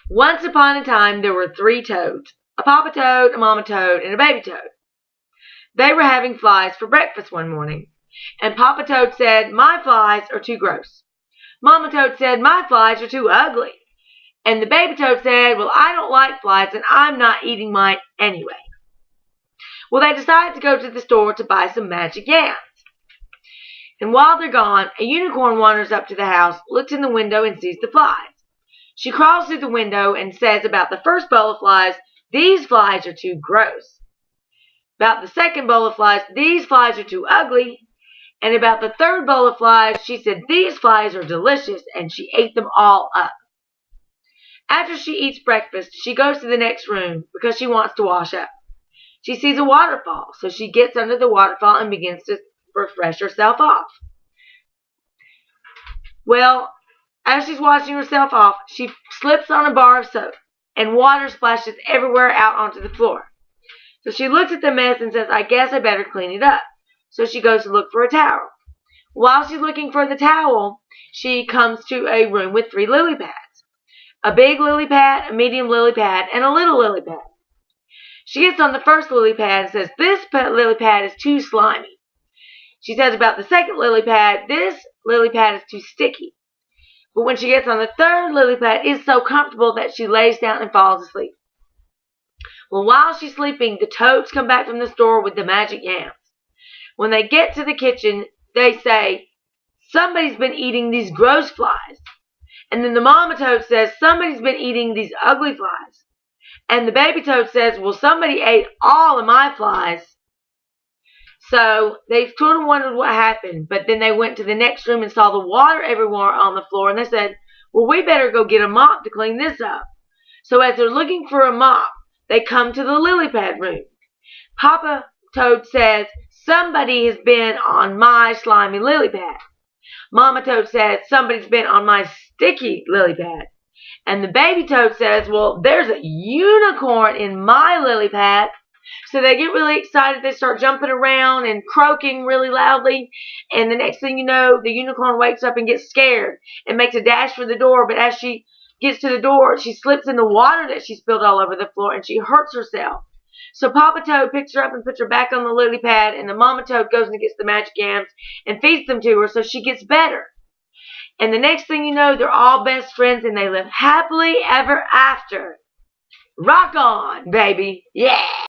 Once upon a time, there were 3 toads. A papa toad, a mama toad, and a baby toad. They were having flies for breakfast one morning. And Papa Toad said, "My flies are too gross." Mama Toad said, "My flies are too ugly." And the baby toad said, "Well, I don't like flies, and I'm not eating mine anyway." Well, they decided to go to the store to buy some Magic Yams. And while they're gone, a unicorn wanders up to the house, looks in the window, and sees the flies. She crawls through the window and says about the first bowl of flies, "These flies are too gross." About the second bowl of flies, "These flies are too ugly." And about the third bowl of flies, she said, "These flies are delicious," and she ate them all up. After she eats breakfast, she goes to the next room because she wants to wash up. She sees a waterfall, so she gets under the waterfall and begins to refresh herself off. Well, as she's washing herself off, she slips on a bar of soap, and water splashes everywhere out onto the floor. So she looks at the mess and says, "I guess I better clean it up." So she goes to look for a towel. While she's looking for the towel, she comes to a room with 3 lily pads. A big lily pad, a medium lily pad, and a little lily pad. She gets on the first lily pad and says, "This lily pad is too slimy." She says about the second lily pad, "This lily pad is too sticky." But when she gets on the third lily pad, it's so comfortable that she lays down and falls asleep. Well, while she's sleeping, the toads come back from the store with the Magic Yams. When they get to the kitchen, they say, "Somebody's been eating these gross flies." And then the mama toad says, "Somebody's been eating these ugly flies." And the baby toad says, "Well, somebody ate all of my flies." So they sort of wondered what happened, but then they went to the next room and saw the water everywhere on the floor, and they said, "Well, we better go get a mop to clean this up." So as they're looking for a mop, they come to the lily pad room. Papa Toad says, "Somebody has been on my slimy lily pad." Mama Toad says, "Somebody's been on my sticky lily pad." And the baby toad says, "Well, there's a unicorn in my lily pad." So they get really excited. They start jumping around and croaking really loudly. And the next thing you know, the unicorn wakes up and gets scared and makes a dash for the door. But as she gets to the door, she slips in the water that she spilled all over the floor, and she hurts herself. So Papa Toad picks her up and puts her back on the lily pad, and the Mama Toad goes and gets the Magic Yams and feeds them to her so she gets better. And the next thing you know, they're all best friends, and they live happily ever after. Rock on, baby. Yeah!